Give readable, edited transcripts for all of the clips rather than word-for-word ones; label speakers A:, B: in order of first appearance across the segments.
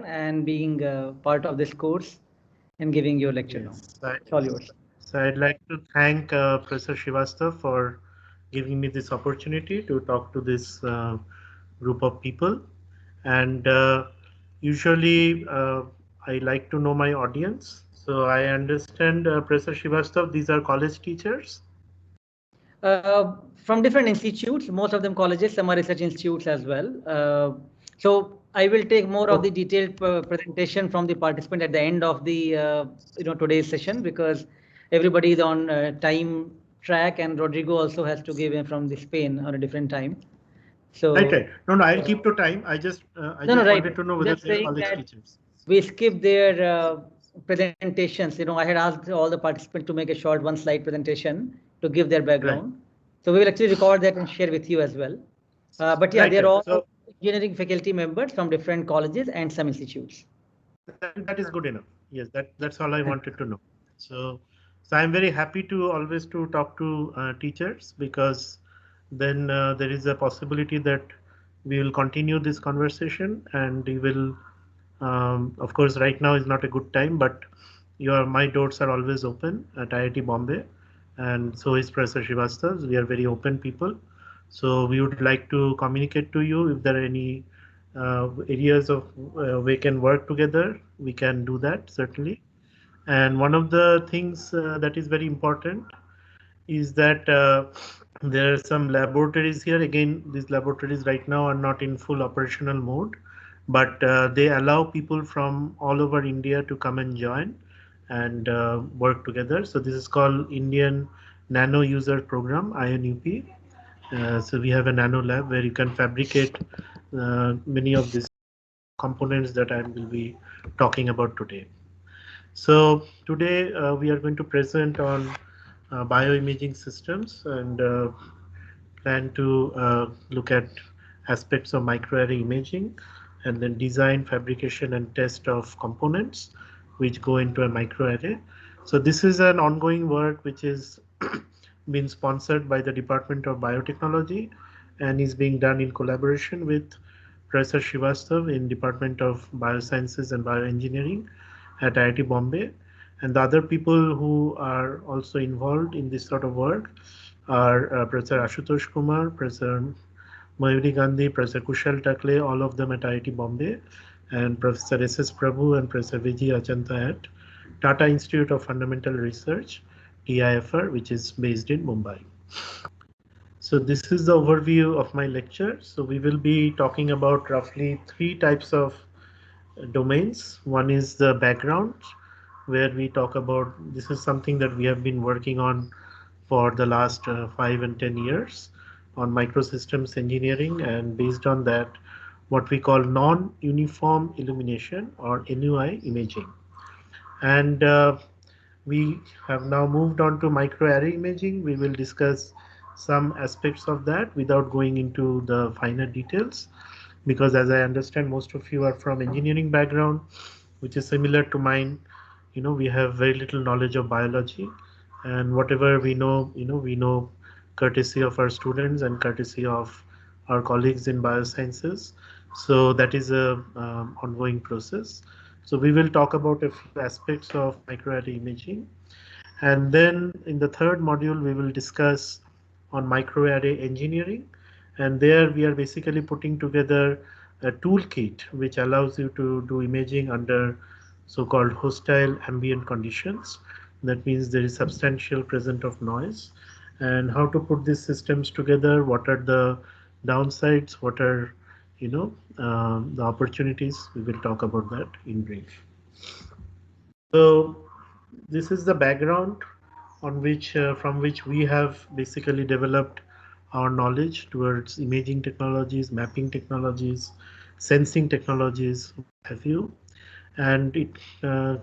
A: and being part of this course and giving your lecture now. It's all yours.
B: So I'd like to thank Professor Srivastav for giving me this opportunity to talk to this group of people. And usually I like to know my audience. So I understand, Professor Srivastav, these are college teachers?
A: From different institutes, most of them colleges, some are research institutes as well. So I will take more of the detailed presentation from the participant at the end of the today's session, because everybody is on time track, and Rodrigo also has to give in from the Spain on a different time. So
B: right. No, I'll keep to time. I just wanted to know whether they're college teachers.
A: We skip their presentations. I had asked all the participants to make a short one-slide presentation to give their background. Right. So we will actually record that and share with you as well. But yeah, they're all engineering faculty members from different colleges and some institutes.
B: That is good enough. Yes, that's all I wanted to know. So I'm very happy to always to talk to teachers, because then there is a possibility that we will continue this conversation, and we will, of course, right now is not a good time, but my doors are always open at IIT Bombay, and so is Professor Srivastav. We are very open people. So we would like to communicate to you if there are any areas of we can work together. We can do that, certainly. And one of the things that is very important is that there are some laboratories here. Again, these laboratories right now are not in full operational mode, but they allow people from all over India to come and join and work together. So this is called Indian Nano User Program, INUP. So we have a nano lab where you can fabricate many of these components that I will be talking about today. So today we are going to present on bioimaging systems, and plan to look at aspects of microarray imaging, and then design, fabrication, and test of components which go into a microarray. So this is an ongoing work which is been sponsored by the Department of Biotechnology and is being done in collaboration with Professor Srivastav in Department of Biosciences and Bioengineering at IIT Bombay. And the other people who are also involved in this sort of work are Professor Ashutosh Kumar, Professor Mayuri Gandhi, Professor Kushal Takle, all of them at IIT Bombay, and Professor S.S. Prabhu and Professor Vijay Achanta at Tata Institute of Fundamental Research, TIFR, which is based in Mumbai. So this is the overview of my lecture. So we will be talking about roughly 3 types of domains. One is the background, where we talk about, this is something that we have been working on for the last 5 and 10 years on microsystems engineering, and based on that, what we call non-uniform illumination, or NUI imaging. And we have now moved on to microarray imaging. We will discuss some aspects of that without going into the finer details, because as I understand, most of you are from engineering background, which is similar to mine. We have very little knowledge of biology, and whatever we know, we know courtesy of our students and courtesy of our colleagues in biosciences. So that is a ongoing process. So we will talk about a few aspects of microarray imaging, and then in the third module we will discuss on microarray engineering, and there we are basically putting together a toolkit which allows you to do imaging under so-called hostile ambient conditions. That means there is substantial presence of noise, and how to put these systems together, what are the downsides, what are the opportunities. We will talk about that in brief. So this is the background on which from which we have basically developed our knowledge towards imaging technologies, mapping technologies, sensing technologies, what have you. And it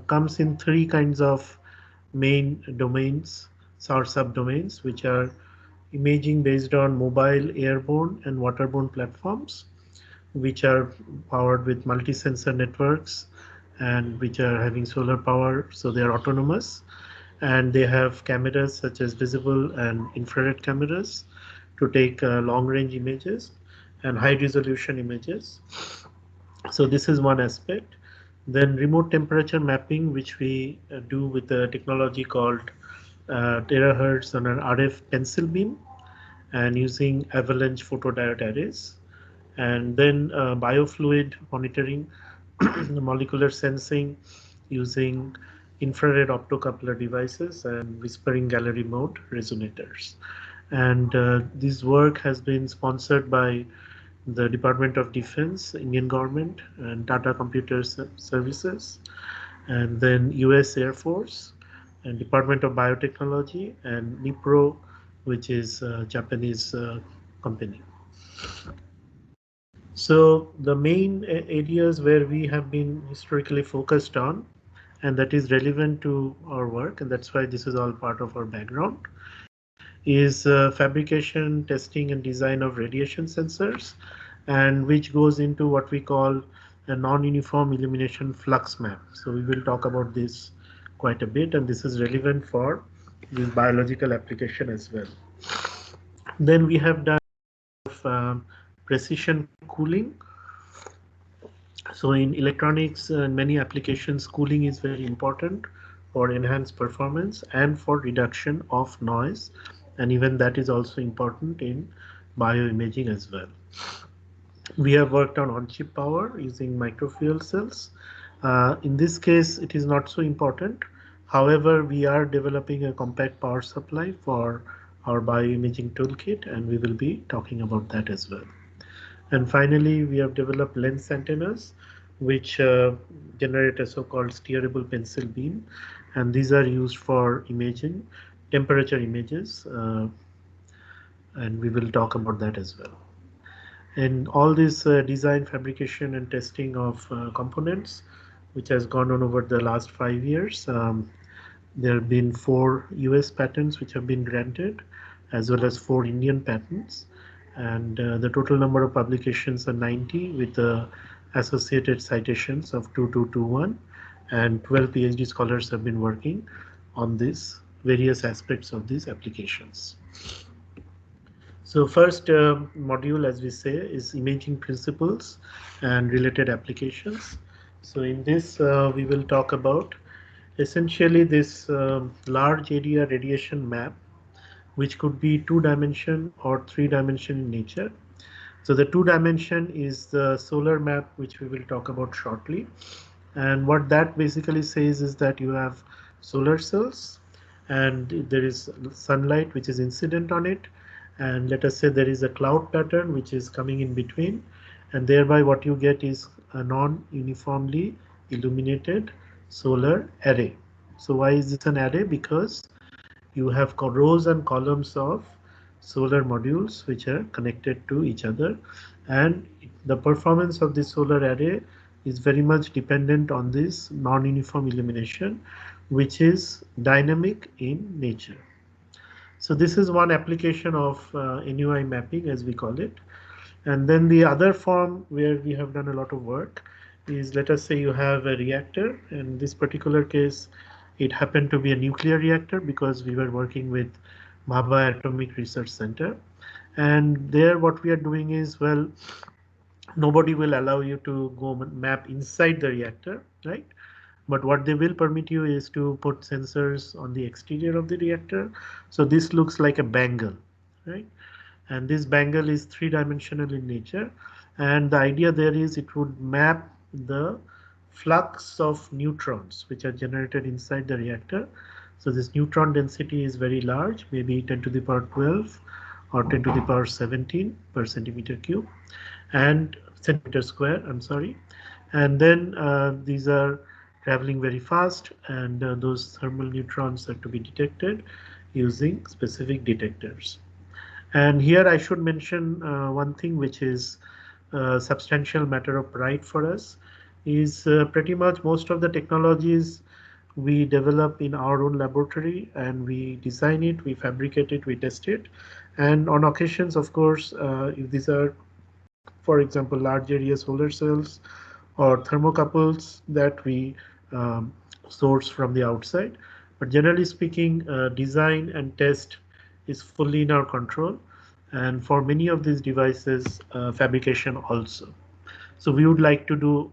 B: comes in 3 kinds of main domains or subdomains, which are imaging based on mobile, airborne, and waterborne platforms, which are powered with multi-sensor networks and which are having solar power, so they are autonomous, and they have cameras such as visible and infrared cameras to take long-range images and high-resolution images. So this is one aspect. Then remote temperature mapping, which we do with a technology called terahertz on an RF pencil beam and using avalanche photodiode arrays. And then biofluid monitoring, molecular sensing using infrared optocoupler devices and whispering gallery mode resonators. And this work has been sponsored by the Department of Defense, Indian government, and Tata Computer Services, and then US Air Force, and Department of Biotechnology, and Nipro, which is a Japanese company. So the main areas where we have been historically focused on, and that is relevant to our work, and that's why this is all part of our background, is fabrication, testing, and design of radiation sensors, and which goes into what we call a non-uniform illumination flux map. So we will talk about this quite a bit, and this is relevant for this biological application as well. Then we have done precision cooling. So in electronics and many applications, cooling is very important for enhanced performance and for reduction of noise, and even that is also important in bioimaging as well. We have worked on-chip power using microfuel cells. In this case, it is not so important. However, we are developing a compact power supply for our bioimaging toolkit, and we will be talking about that as well. And finally, we have developed lens antennas, which generate a so-called steerable pencil beam, and these are used for imaging, temperature images, and we will talk about that as well. And all this design, fabrication, and testing of components, which has gone on over the last 5 years. There have been 4 US patents which have been granted, as well as 4 Indian patents. And the total number of publications are 90 with the associated citations of 2221, and 12 PhD scholars have been working on these various aspects of these applications. So first module, as we say, is imaging principles and related applications. So in this, we will talk about essentially this large area radiation map, which could be 2-dimension or 3-dimension in nature. So the 2-dimension is the solar map, which we will talk about shortly. And what that basically says is that you have solar cells, and there is sunlight which is incident on it. And let us say there is a cloud pattern which is coming in between, and thereby what you get is a non-uniformly illuminated solar array. So why is this an array? Because you have rows and columns of solar modules which are connected to each other, and the performance of this solar array is very much dependent on this non-uniform illumination, which is dynamic in nature. So this is one application of NUI mapping, as we call it. And then the other form where we have done a lot of work is, let us say you have a reactor. In this particular case, it happened to be a nuclear reactor because we were working with Bhabha Atomic Research Center. And there what we are doing is, well, nobody will allow you to go map inside the reactor, right? But what they will permit you is to put sensors on the exterior of the reactor. So this looks like a bangle, right? And this bangle is 3-dimensional in nature. And the idea there is it would map the flux of neutrons which are generated inside the reactor. So this neutron density is very large, maybe 10 to the power 12 or 10 to the power 17 per centimeter cube, and centimeter square, I'm sorry. And then these are traveling very fast, and those thermal neutrons are to be detected using specific detectors. And here I should mention one thing which is a substantial matter of pride for us is pretty much most of the technologies we develop in our own laboratory, and we design it, we fabricate it, we test it. And on occasions, of course, if these are, for example, large area solar cells or thermocouples that we source from the outside. But generally speaking, design and test is fully in our control. And for many of these devices, fabrication also. So we would like to do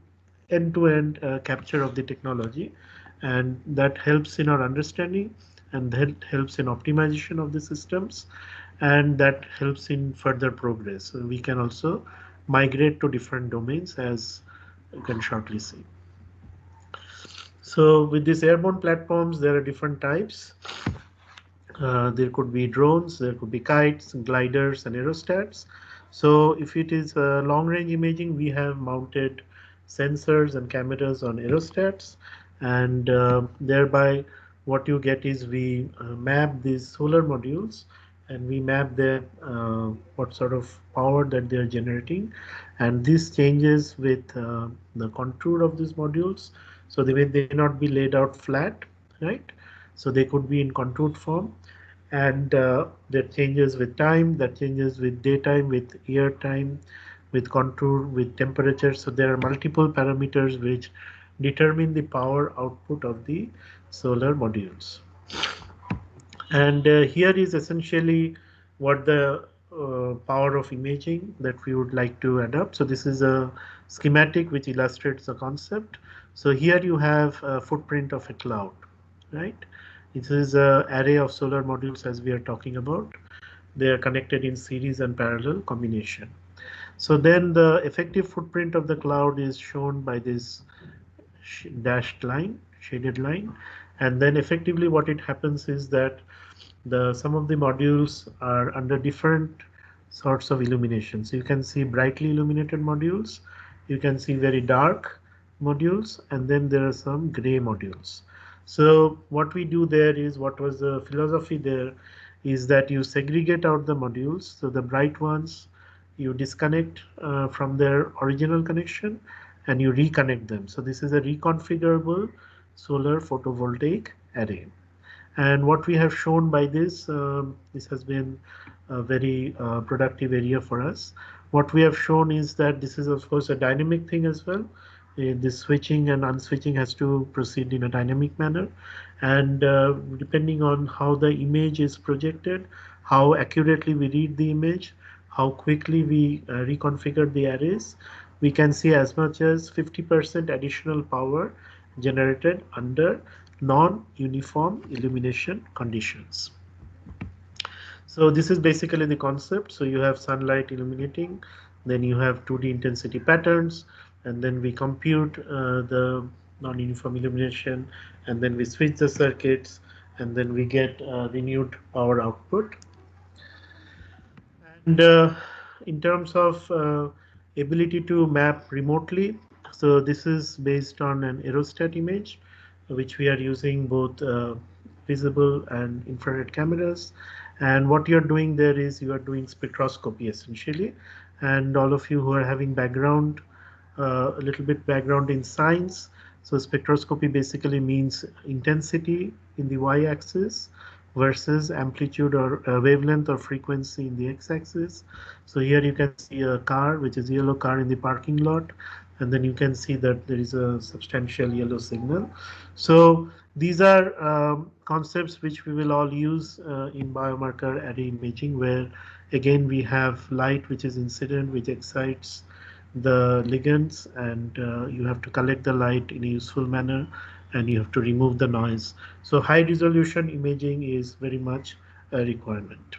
B: end-to-end capture of the technology, and that helps in our understanding, and that helps in optimization of the systems, and that helps in further progress. So we can also migrate to different domains, as you can shortly see. So with these airborne platforms, there are different types. There could be drones, there could be kites, gliders, and aerostats. So if it is long-range imaging, we have mounted sensors and cameras on aerostats, and thereby what you get is we map these solar modules, and we map their what sort of power that they are generating, and this changes with the contour of these modules. So they may not be laid out flat, right? So they could be in contoured form, and that changes with time, that changes with daytime, with year time, with contour, with temperature. So there are multiple parameters which determine the power output of the solar modules. And here is essentially what the power of imaging that we would like to adopt. So this is a schematic which illustrates the concept. So here you have a footprint of a cloud, right? This is an array of solar modules as we are talking about. They are connected in series and parallel combination. So then the effective footprint of the cloud is shown by this dashed line, shaded line. And then effectively what it happens is that some of the modules are under different sorts of illumination. So you can see brightly illuminated modules, you can see very dark modules, and then there are some gray modules. So what we do there is, what was the philosophy there, is that you segregate out the modules. So the bright ones you disconnect from their original connection, and you reconnect them. So this is a reconfigurable solar photovoltaic array. And what we have shown by this, this has been a very productive area for us. What we have shown is that this is of course a dynamic thing as well. This switching and unswitching has to proceed in a dynamic manner, and depending on how the image is projected, how accurately we read the image, how quickly we reconfigure the arrays, we can see as much as 50% additional power generated under non-uniform illumination conditions. So this is basically the concept. So you have sunlight illuminating, then you have 2D intensity patterns, and then we compute the non-uniform illumination, and then we switch the circuits, and then we get renewed power output. And in terms of ability to map remotely, so this is based on an aerostat image, which we are using both visible and infrared cameras. And what you're doing there is you are doing spectroscopy essentially. And all of you who are having background, a little bit background in science, so spectroscopy basically means intensity in the y-axis versus amplitude or wavelength or frequency in the x-axis. So here you can see a car, which is a yellow car in the parking lot, and then you can see that there is a substantial yellow signal. So these are concepts which we will all use in biomarker array imaging, where again we have light which is incident, which excites the ligands, and you have to collect the light in a useful manner, and you have to remove the noise. So high resolution imaging is very much a requirement.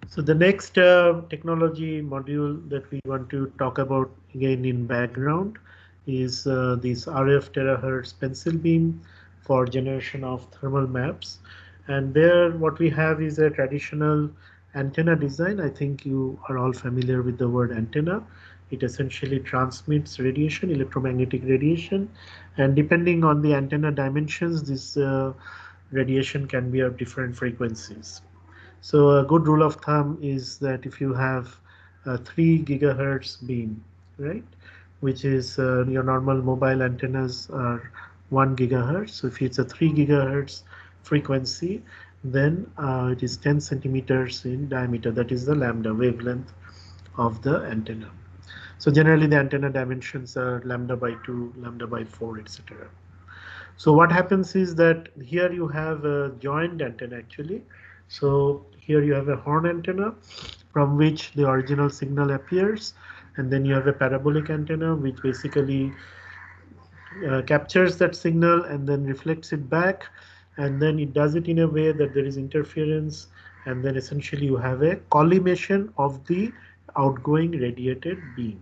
B: So the next technology module that we want to talk about again in background is this RF terahertz pencil beam for generation of thermal maps. And there what we have is a traditional antenna design. I think you are all familiar with the word antenna. It essentially transmits radiation, electromagnetic radiation, and depending on the antenna dimensions, this radiation can be of different frequencies. So a good rule of thumb is that if you have a 3 gigahertz beam, right, which is your normal mobile antennas are 1 gigahertz. So if it's a 3 gigahertz frequency, then it is 10 centimeters in diameter. That is the lambda wavelength of the antenna. So generally the antenna dimensions are lambda by 2, lambda by 4, etc. So what happens is that here you have a joined antenna actually. So here you have a horn antenna from which the original signal appears, and then you have a parabolic antenna which basically captures that signal and then reflects it back, and then it does it in a way that there is interference, and then essentially you have a collimation of the outgoing radiated beam.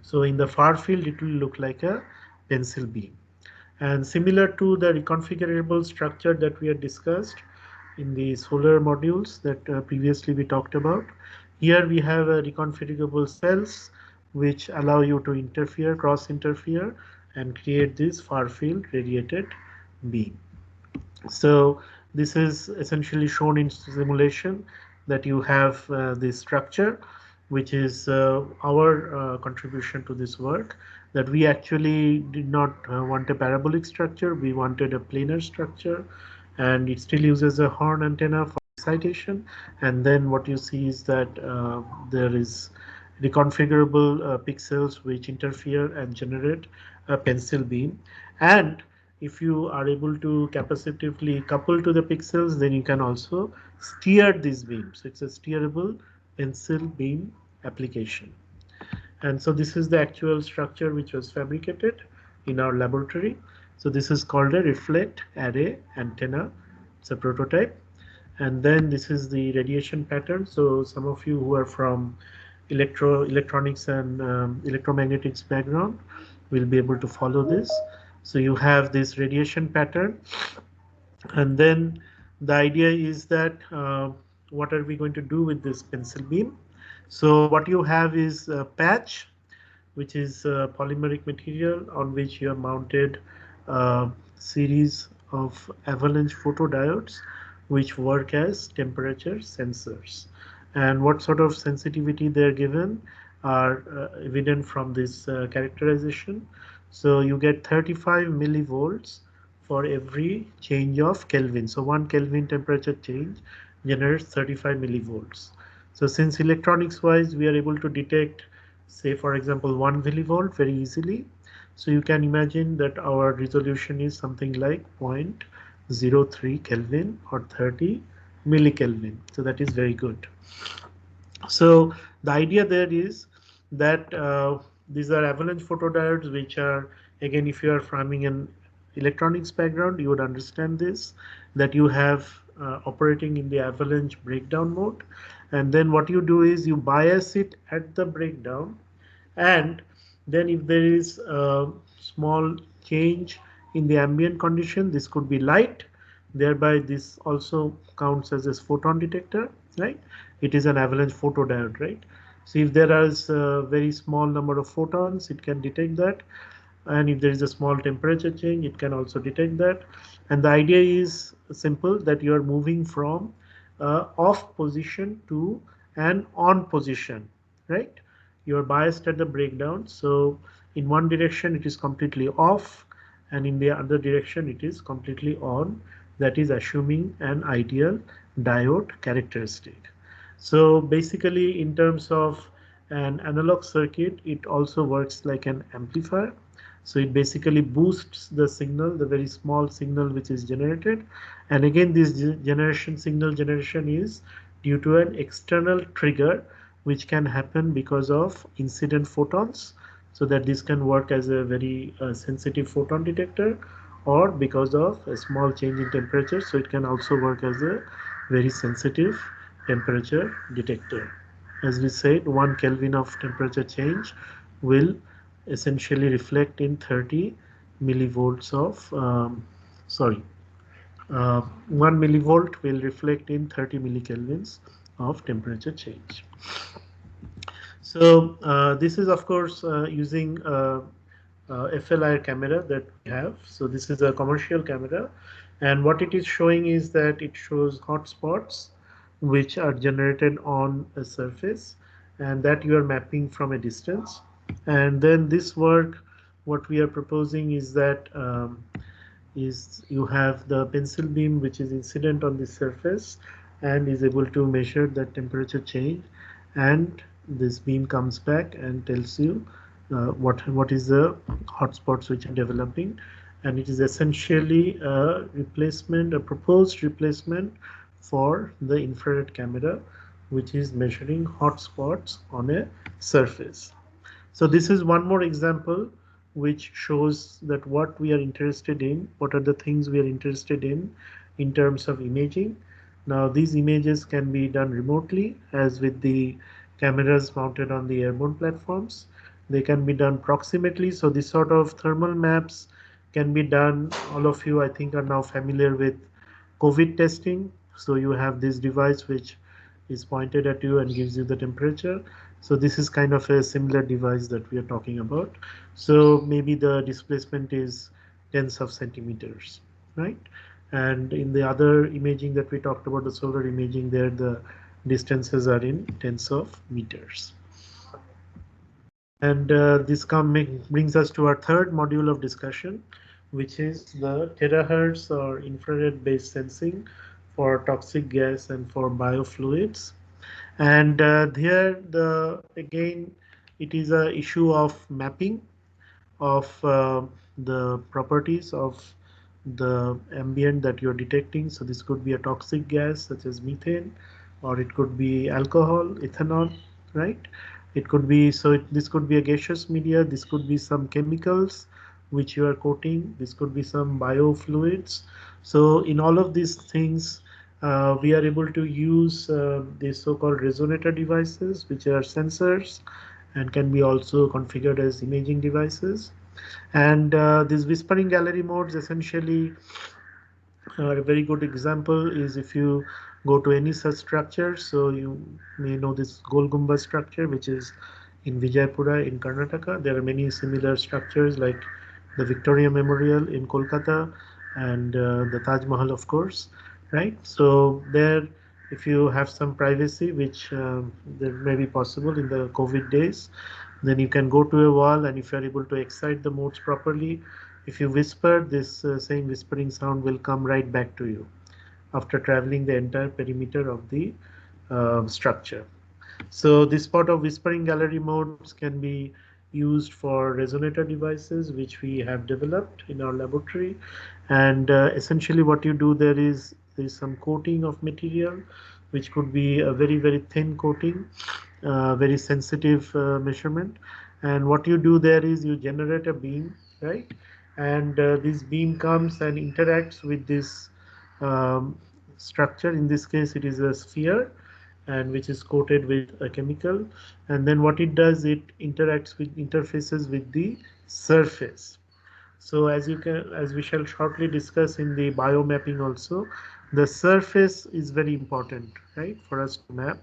B: So in the far field it will look like a pencil beam. And similar to the reconfigurable structure that we had discussed in the solar modules that previously we talked about, here we have a reconfigurable cells which allow you to interfere, cross interfere, and create this far field radiated beam. So this is essentially shown in simulation, that you have this structure, which is our contribution to this work, that we actually did not want a parabolic structure, we wanted a planar structure, and it still uses a horn antenna for excitation. And then what you see is that there is reconfigurable pixels which interfere and generate a pencil beam. And if you are able to capacitively couple to the pixels, then you can also steer these beams. So it's a steerable pencil beam application. And so this is the actual structure which was fabricated in our laboratory. So this is called a reflect array antenna. It's a prototype. And then this is the radiation pattern. So some of you who are from electronics and electromagnetics background will be able to follow this. So you have this radiation pattern, and then the idea is that what are we going to do with this pencil beam? So what you have is a patch, which is polymeric material on which you have mounted a series of avalanche photodiodes which work as temperature sensors. And what sort of sensitivity they're given are evident from this characterization. So you get 35 millivolts for every change of Kelvin. So 1 Kelvin temperature change generates 35 millivolts. So since electronics wise we are able to detect, say for example, 1 millivolt very easily, so you can imagine that our resolution is something like 0.03 Kelvin or 30 millikelvin. So that is very good. So the idea there is that these are avalanche photodiodes, which are, again, if you are from an electronics background, you would understand this, that you have operating in the avalanche breakdown mode. And then what you do is you bias it at the breakdown, and then if there is a small change in the ambient condition, this could be light, thereby this also counts as a photon detector, right? It is an avalanche photodiode, right? So if there is a very small number of photons, it can detect that. And if there is a small temperature change, it can also detect that. And the idea is simple, that you are moving from off position to an on position, right? You are biased at the breakdown. So in one direction, it is completely off, and in the other direction, it is completely on. That is assuming an ideal diode characteristic. So basically, in terms of an analog circuit, it also works like an amplifier. So it basically boosts the signal, the very small signal which is generated. And again, this signal generation is due to an external trigger, which can happen because of incident photons, so that this can work as a very sensitive photon detector, or because of a small change in temperature, so it can also work as a very sensitive temperature detector. As we said, 1 Kelvin of temperature change will essentially reflect in 30 millivolts of 1 millivolt will reflect in 30 millikelvins of temperature change. So this is of course using FLIR camera that we have. So this is a commercial camera, and what it is showing is that it shows hot spots which are generated on a surface, and that you are mapping from a distance. And then this work, what we are proposing is that is you have the pencil beam which is incident on the surface and is able to measure the temperature change, and this beam comes back and tells you what is the hotspots which are developing. And it is essentially a replacement, a proposed replacement for the infrared camera, which is measuring hotspots on a surface. So this is one more example which shows that what we are interested in, what are the things we are interested in terms of imaging. Now these images can be done remotely, as with the cameras mounted on the airborne platforms. They can be done proximately, so this sort of thermal maps can be done. All of you, I think, are now familiar with COVID testing. So you have this device which is pointed at you and gives you the temperature. So this is kind of a similar device that we are talking about. So maybe the displacement is tens of centimeters, right? And in the other imaging that we talked about, the solar imaging, there the distances are in tens of meters. And this brings us to our third module of discussion, which is the terahertz or infrared based sensing for toxic gas and for biofluids. And here again it is a issue of mapping of the properties of the ambient that you're detecting. So this could be a toxic gas such as methane, or it could be alcohol, ethanol, right? It could be, this could be a gaseous media, this could be some chemicals which you are coating, this could be some biofluids. So in all of these things, we are able to use these so-called resonator devices, which are sensors and can be also configured as imaging devices. And these whispering gallery modes essentially a very good example is if you go to any such structure. So you may know this Gol Gumbaz structure, which is in Vijaypura in Karnataka. There are many similar structures like the Victoria Memorial in Kolkata and the Taj Mahal, of course, right? So there, if you have some privacy, which there may be possible in the COVID days, then you can go to a wall, and if you are able to excite the modes properly, if you whisper, this same whispering sound will come right back to you after traveling the entire perimeter of the structure. So this part of whispering gallery modes can be used for resonator devices, which we have developed in our laboratory. And essentially what you do there is some coating of material, which could be a very, very thin coating, very sensitive measurement. And what you do there is you generate a beam, right? And this beam comes and interacts with this structure. In this case, it is a sphere, and which is coated with a chemical. And then what it does, it interfaces with the surface. So as we shall shortly discuss in the biomapping also, the surface is very important, right, for us to map.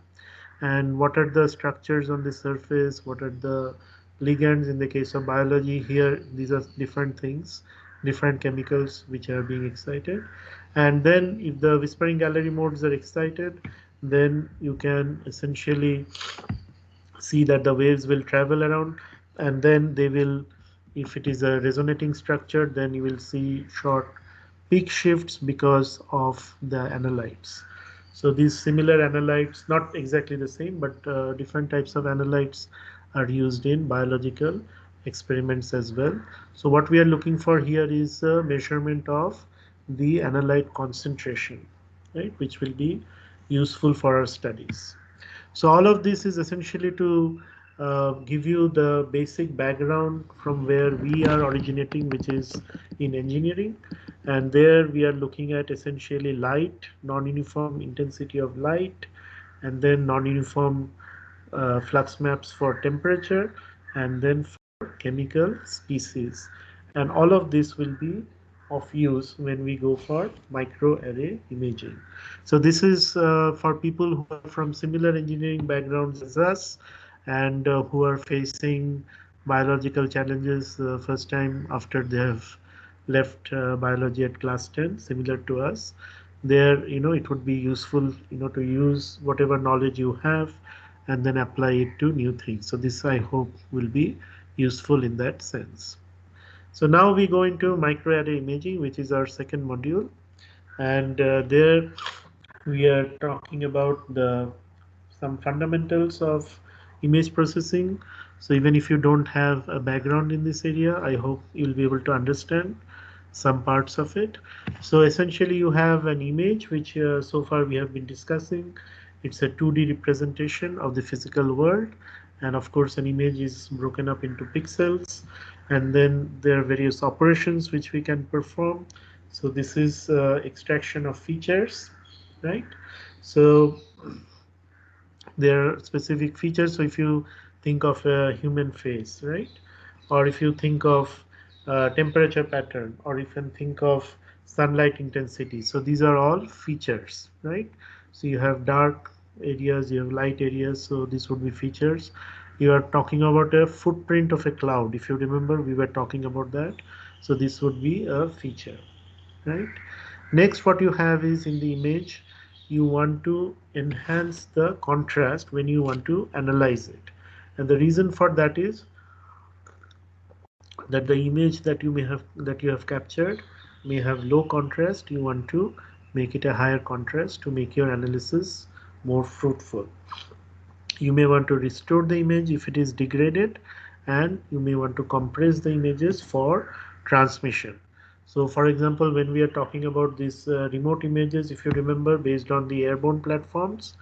B: And what are the structures on the surface, what are the ligands in the case of biology. Here these are different things, different chemicals which are being excited. And then if the whispering gallery modes are excited, then you can essentially see that the waves will travel around, and then they will, if it is a resonating structure, then you will see short peak shifts because of the analytes. So these similar analytes, not exactly the same, but different types of analytes are used in biological experiments as well. So what we are looking for here is a measurement of the analyte concentration, right, which will be useful for our studies. So all of this is essentially to give you the basic background from where we are originating, which is in engineering. And there we are looking at essentially light, non-uniform intensity of light, and then non-uniform flux maps for temperature, and then for chemical species. And all of this will be of use when we go for microarray imaging. So this is for people who are from similar engineering backgrounds as us, and who are facing biological challenges first time after they have left biology at class 10, similar to us. There, it would be useful, to use whatever knowledge you have and then apply it to new things. So this, I hope, will be useful in that sense. So now we go into microarray imaging, which is our second module. And there we are talking about some fundamentals of image processing. So even if you don't have a background in this area, I hope you'll be able to understand some parts of it. So essentially you have an image, which so far we have been discussing. It's a 2D representation of the physical world, And of course, an image is broken up into pixels, and then there are various operations which we can perform. So this is extraction of features, right? So there are specific features. So if you think of a human face, right? Or if you think of temperature pattern, or if you think of sunlight intensity. So these are all features, right? So you have dark areas, you have light areas. So this would be features. You are talking about a footprint of a cloud. If you remember, we were talking about that. So this would be a feature, right? Next, what you have is in the image, you want to enhance the contrast when you want to analyze it. And the reason for that is that the image that you have captured may have low contrast. You want to make it a higher contrast to make your analysis more fruitful. You may want to restore the image if it is degraded, and you may want to compress the images for transmission. So for example, when we are talking about these remote images, if you remember, based on the airborne platforms,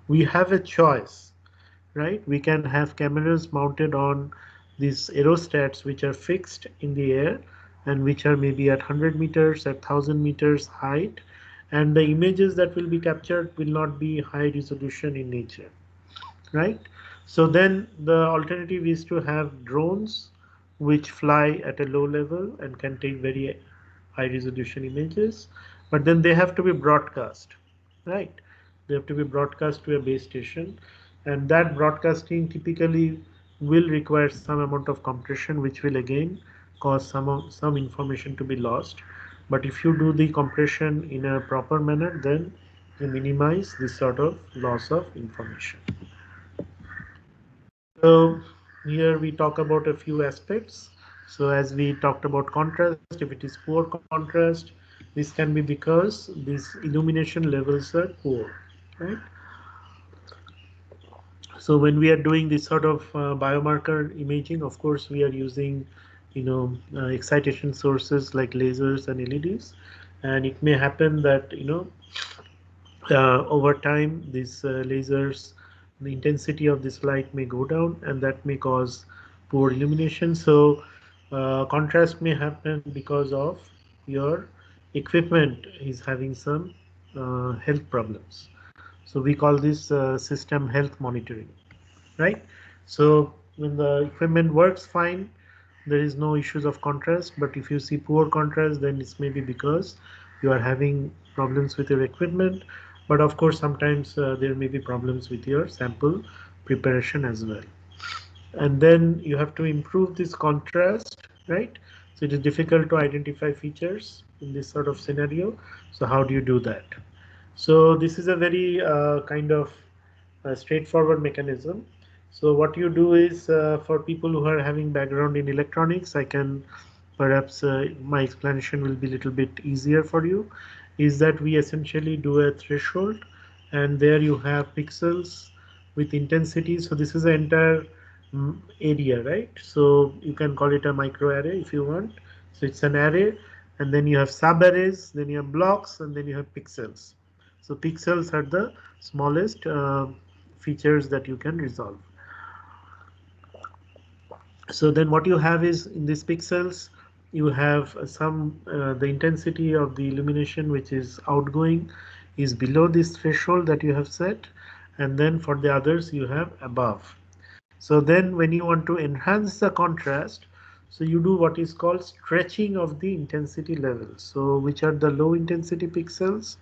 B: we have a choice, right? We can have cameras mounted on these aerostats which are fixed in the air and which are maybe at 100 meters, at 1000 meters height, and the images that will be captured will not be high resolution in nature, right? So then the alternative is to have drones which fly at a low level and can take very high resolution images, but then they have to be broadcast, right? They have to be broadcast to a base station, and that broadcasting typically will require some amount of compression, which will again cause some information to be lost. But if you do the compression in a proper manner, then you minimize this sort of loss of information. So here we talk about a few aspects. So as we talked about contrast, if it is poor contrast, this can be because these illumination levels are poor, right? So when we are doing this sort of biomarker imaging, of course, we are using, excitation sources like lasers and LEDs, and it may happen that, over time, these lasers, the intensity of this light may go down, and that may cause poor illumination. So contrast may happen because of your equipment is having some health problems. So we call this system health monitoring, right? So when the equipment works fine, there is no issues of contrast. But if you see poor contrast, then it's maybe because you are having problems with your equipment. But of course, sometimes there may be problems with your sample preparation as well. And then you have to improve this contrast, right? So it is difficult to identify features in this sort of scenario. So how do you do that? So this is a very kind of straightforward mechanism. So what you do is, for people who are having background in electronics, I can perhaps my explanation will be a little bit easier for you, is that we essentially do a threshold, and there you have pixels with intensity. So this is the entire area, right? So you can call it a microarray if you want. So it's an array, and then you have subarrays, then you have blocks, and then you have pixels. So pixels are the smallest features that you can resolve. So then what you have is, in these pixels, you have the intensity of the illumination which is outgoing is below this threshold that you have set, and then for the others you have above. So then when you want to enhance the contrast, so you do what is called stretching of the intensity levels. So which are the low intensity pixels,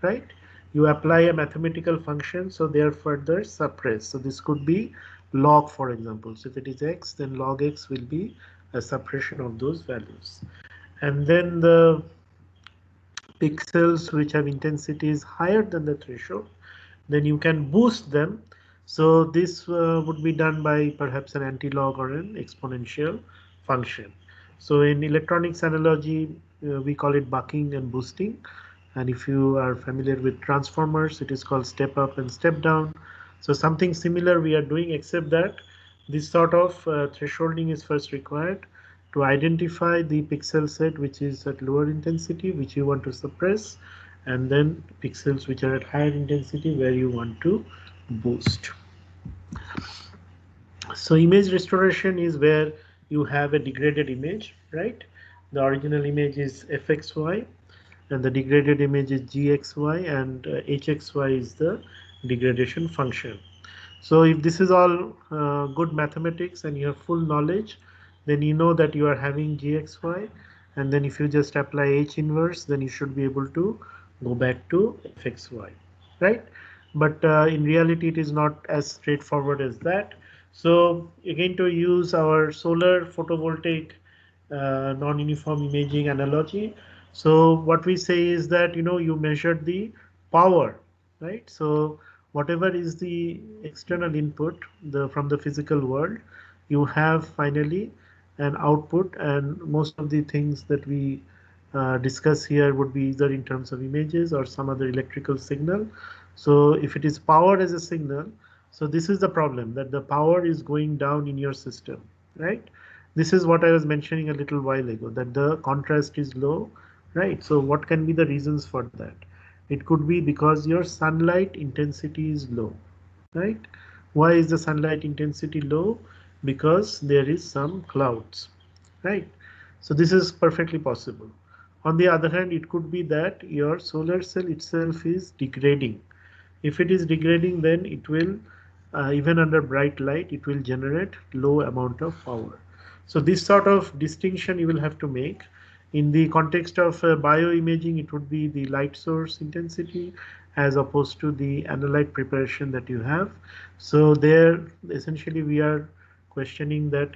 B: right? You apply a mathematical function, so they are further suppressed. So this could be log, for example. So if it is x, then log x will be a suppression of those values. And then the pixels which have intensities higher than the threshold, then you can boost them. So this would be done by perhaps an anti-log or an exponential function. So in electronics analogy, we call it bucking and boosting. And if you are familiar with transformers, it is called step up and step down. So something similar we are doing, except that this sort of thresholding is first required to identify the pixel set which is at lower intensity, which you want to suppress, and then pixels which are at higher intensity where you want to boost. So image restoration is where you have a degraded image, right? The original image is fxy and the degraded image is gxy, and hxy is the degradation function. So if this is all good mathematics and you have full knowledge, then you know that you are having gxy, and then if you just apply h inverse, then you should be able to go back to fxy, right? But in reality, it is not as straightforward as that. So again, to use our solar photovoltaic non-uniform imaging analogy, so what we say is that you measured the power, right? So whatever is the external input from the physical world, you have finally an output, and most of the things that we discuss here would be either in terms of images or some other electrical signal. So if it is power as a signal, so this is the problem, that the power is going down in your system, right? This is what I was mentioning a little while ago, that the contrast is low, right? So what can be the reasons for that? It could be because your sunlight intensity is low, right? Why is the sunlight intensity low? Because there is some clouds, right? So this is perfectly possible. On the other hand, it could be that your solar cell itself is degrading. If it is degrading, then it will, even under bright light, it will generate low amount of power. So this sort of distinction you will have to make. In the context of bioimaging, it would be the light source intensity as opposed to the analyte preparation that you have. So there, essentially, we are questioning that,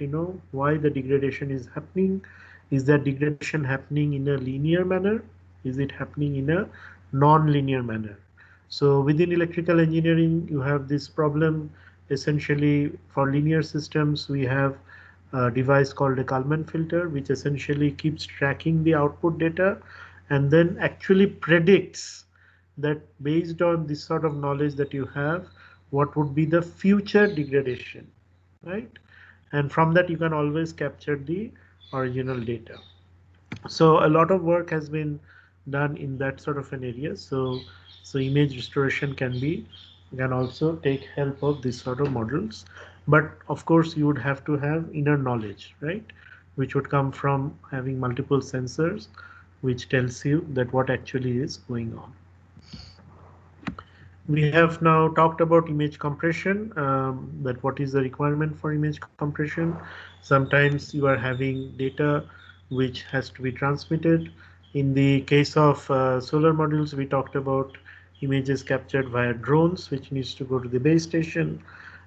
B: why the degradation is happening. Is that degradation happening in a linear manner? Is it happening in a non-linear manner? So within electrical engineering, you have this problem. Essentially, for linear systems, we have a device called a Kalman filter, which essentially keeps tracking the output data and then actually predicts that based on this sort of knowledge that you have, what would be the future degradation, right? And from that, you can always capture the original data. So a lot of work has been done in that sort of an area. So image restoration can also take help of this sort of models, but of course you would have to have inner knowledge, right, which would come from having multiple sensors, which tells you that what actually is going on. We have now talked about image compression, that what is the requirement for image compression. Sometimes you are having data which has to be transmitted. In the case of solar modules, we talked about images captured via drones, which needs to go to the base station.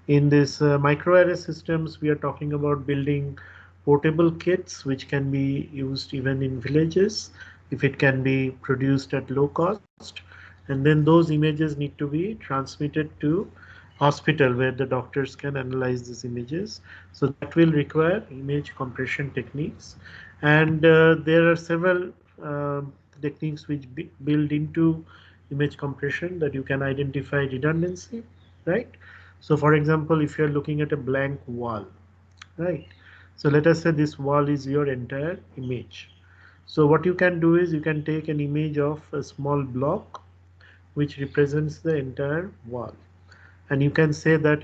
B: In this microarray systems, we are talking about building portable kits, which can be used even in villages if it can be produced at low cost. And then those images need to be transmitted to hospital where the doctors can analyze these images. So that will require image compression techniques, and there are several techniques which build into image compression that you can identify redundancy, right? So for example, if you're looking at a blank wall, right? So let us say this wall is your entire image. So what you can do is you can take an image of a small block which represents the entire wall, and you can say that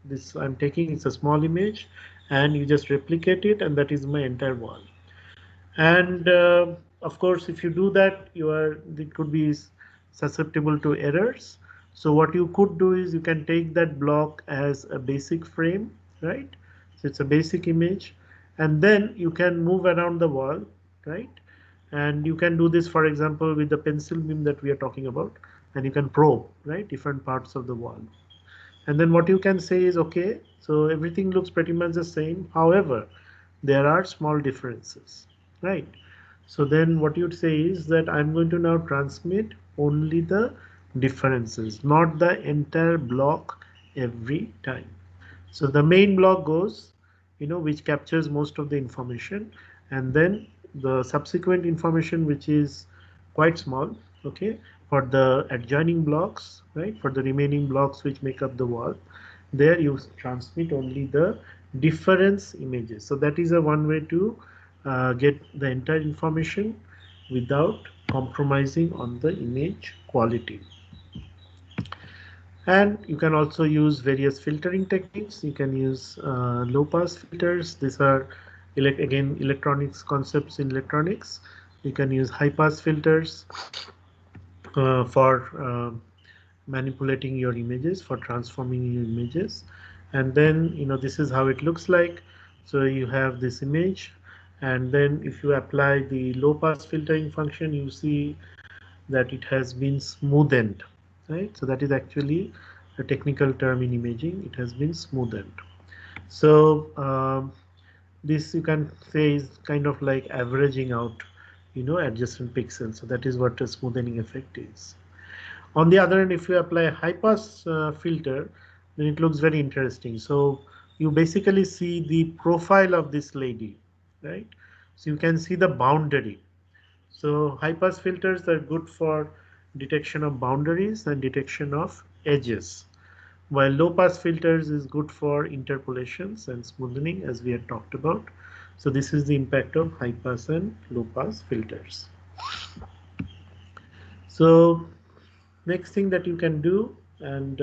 B: this I'm taking, it's a small image, and you just replicate it, and that is my entire wall. And of course, if you do that, it could be susceptible to errors. So what you could do is you can take that block as a basic frame, right? So it's a basic image, and then you can move around the wall, right? And you can do this, for example, with the pencil beam that we are talking about, and you can probe, right, different parts of the wall. And then what you can say is, okay, so everything looks pretty much the same. However, there are small differences, right? So then what you'd say is that I'm going to now transmit only the differences, not the entire block every time. So the main block goes, which captures most of the information, and then the subsequent information, which is quite small, okay, for the adjoining blocks, right, for the remaining blocks which make up the wall, there you transmit only the difference images. So that is a one way to get the entire information without compromising on the image quality. And you can also use various filtering techniques. You can use low pass filters. These are again electronics concepts in electronics. You can use high pass filters for manipulating your images, for transforming your images. And then, this is how it looks like. So you have this image, and then if you apply the low pass filtering function, you see that it has been smoothened, right? So that is actually a technical term in imaging. It has been smoothened. So this, you can say, is kind of like averaging out, adjacent pixels. So that is what a smoothing effect is. On the other hand, if you apply a high pass filter, then it looks very interesting. So you basically see the profile of this lady, right? So you can see the boundary. So high pass filters are good for detection of boundaries and detection of edges, while low pass filters is good for interpolations and smoothing, as we had talked about. So this is the impact of high pass and low pass filters. So next thing that you can do, and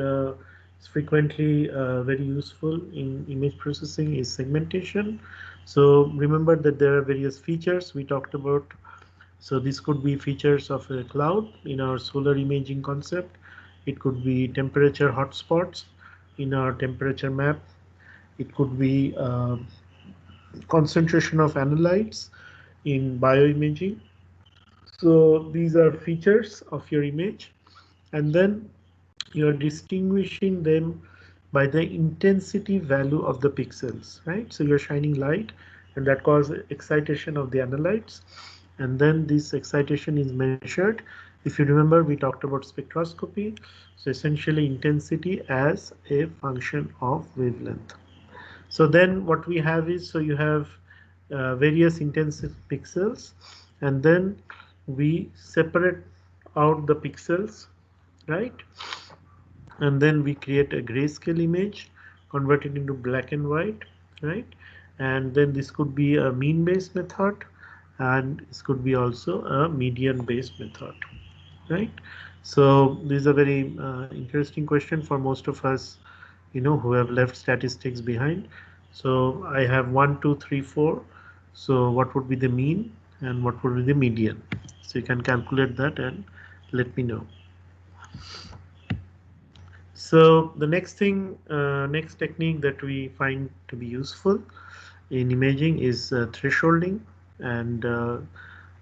B: it's frequently very useful in image processing, is segmentation. So remember that there are various features we talked about. So this could be features of a cloud in our solar imaging concept. It could be temperature hotspots in our temperature map. It could be concentration of analytes in bioimaging. So these are features of your image, and then you are distinguishing them by the intensity value of the pixels, right? So you're shining light, and that causes excitation of the analytes, and then this excitation is measured. If you remember, we talked about spectroscopy. So essentially intensity as a function of wavelength. So then what we have is, so you have various intensive pixels, and then we separate out the pixels, right? And then we create a grayscale image, convert it into black and white, right? And then this could be a mean based method, and this could be also a median based method, right? So this is a very interesting question for most of us, who have left statistics behind. So I have 1, 2, 3, 4. So what would be the mean and what would be the median? So you can calculate that and let me know. So the next thing, next technique that we find to be useful in imaging is thresholding. And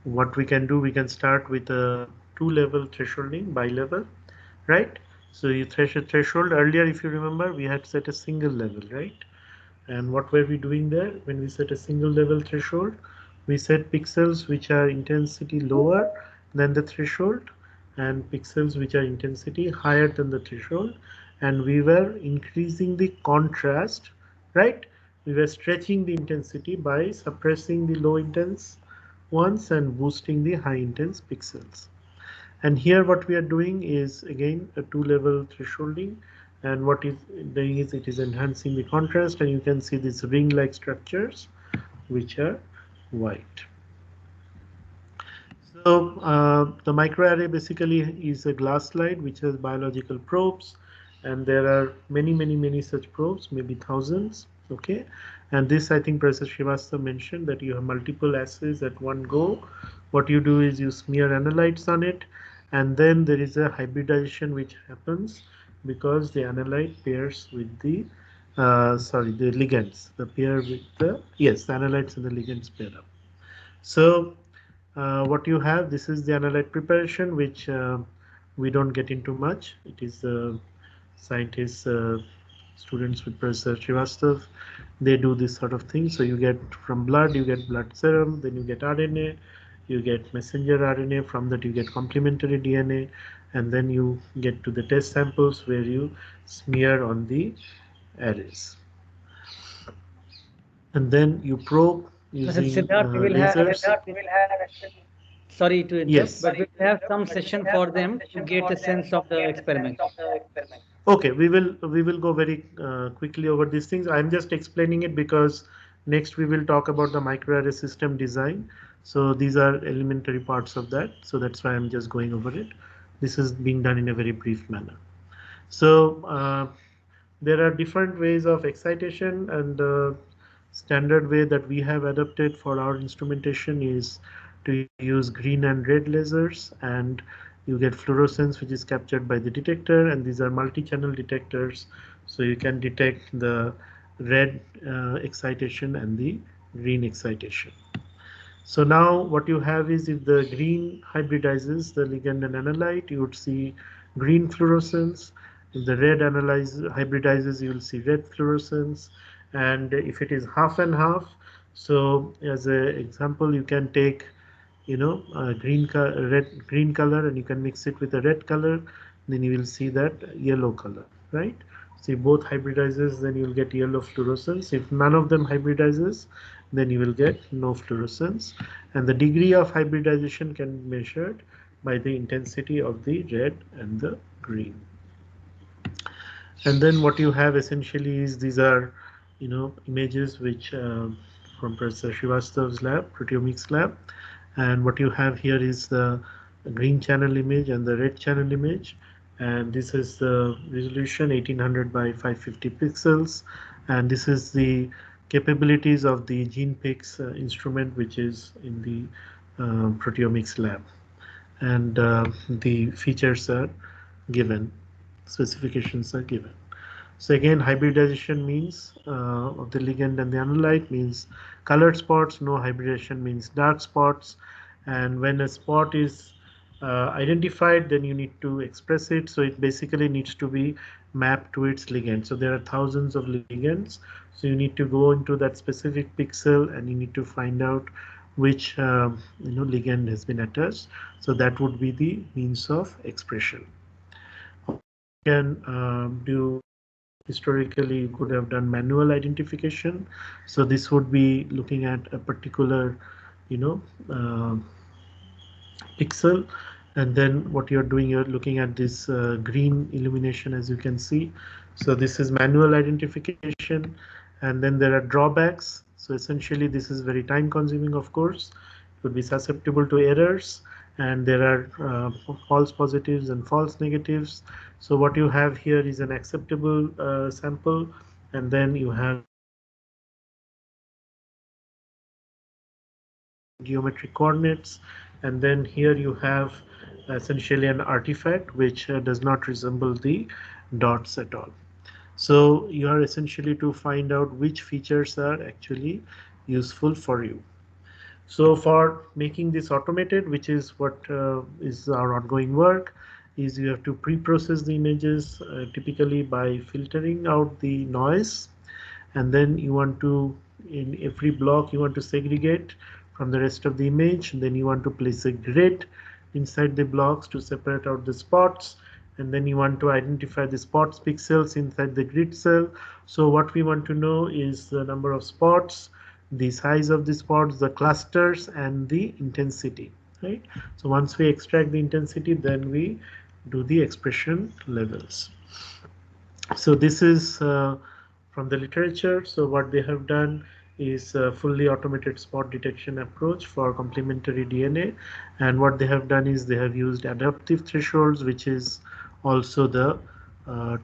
B: what we can do, we can start with a 2-level thresholding, bi-level, right? So you threshold earlier, if you remember, we had set a single level, right? And what were we doing there? When we set a single level threshold, we set pixels which are intensity lower than the threshold, and pixels which are intensity higher than the threshold, and we were increasing the contrast, right? We were stretching the intensity by suppressing the low intense ones and boosting the high intense pixels. And here what we are doing is again a 2-level thresholding, and what is doing is it is enhancing the contrast, and you can see these ring-like structures which are white. So the microarray basically is a glass slide which has biological probes, and there are many such probes, maybe thousands. Okay, and this, I think Professor Srivastava mentioned, that you have multiple assays at one go. What you do is you smear analytes on it, and then there is a hybridization which happens because the analyte pairs with the the ligands, the pair with the, yes, the analytes and the ligands pair up. So what you have, this is the analyte preparation, which we don't get into much. It is scientists, students with Professor Srivastava, they do this sort of thing. So you get from blood, you get blood serum, then you get RNA, you get messenger RNA, from that you get complementary DNA, and then you get to the test samples where you smear on the arrays. And then you probe using
A: Siddharth, we will
B: lasers.
A: Sorry to interrupt,
B: Yes.
A: but we will have some session for them to get a sense of the experiment.
B: Okay, we will go very quickly over these things. I'm just explaining it because next we will talk about the microarray system design. So these are elementary parts of that. So that's why I'm just going over it. This is being done in a very brief manner. So there are different ways of excitation, and the standard way that we have adopted for our instrumentation is to use green and red lasers, and you get fluorescence which is captured by the detector, and these are multi-channel detectors, so you can detect the red excitation and the green excitation. So now what you have is, if the green hybridizes the ligand and analyte, you would see green fluorescence. If the red hybridizes, you will see red fluorescence. And if it is half and half, so as an example, you can take, green color, and you can mix it with a red color, then you will see that yellow color, right? See, both hybridizes, then you will get yellow fluorescence. If none of them hybridizes, then you will get no fluorescence. And the degree of hybridization can be measured by the intensity of the red and the green. And then what you have essentially is, these are images which from Professor Srivastav's lab, proteomics lab. And what you have here is the green channel image and the red channel image, and this is the resolution 1800 by 550 pixels, and this is the capabilities of the GenePix instrument, which is in the proteomics lab. And the features are given, specifications are given. So again, hybridization means of the ligand and the analyte means colored spots. No hybridization means dark spots. And when a spot is identified, then you need to express it. So it basically needs to be mapped to its ligand. So there are thousands of ligands. So you need to go into that specific pixel, and you need to find out which ligand has been attached. So that would be the means of expression. You can do, historically you could have done manual identification. So this would be looking at a particular pixel, and then what you're doing, you're looking at this green illumination, as you can see. So this is manual identification, and then there are drawbacks. So essentially this is very time consuming, of course, it would be susceptible to errors, and there are false positives and false negatives. So what you have here is an acceptable sample, and then you have geometric coordinates, and then here you have essentially an artifact which does not resemble the dots at all. So you are essentially to find out which features are actually useful for you. So for making this automated, which is what is our ongoing work, is you have to pre-process the images typically by filtering out the noise, and then you want to, in every block, you want to segregate from the rest of the image, and then you want to place a grid inside the blocks to separate out the spots, and then you want to identify the spots pixels inside the grid cell. So what we want to know is the number of spots, the size of the spots, the clusters, and the intensity, right? So once we extract the intensity, then we do the expression levels. So this is from the literature. So what they have done is a fully automated spot detection approach for complementary DNA, and what they have done is they have used adaptive thresholds, which is also the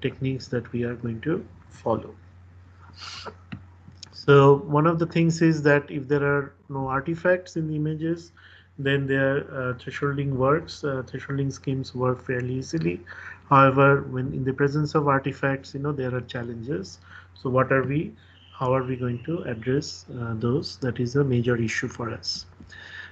B: techniques that we are going to follow. So one of the things is that if there are no artifacts in the images, then their thresholding works. Thresholding schemes work fairly easily. However, when in the presence of artifacts, there are challenges. So how are we going to address those? That is a major issue for us.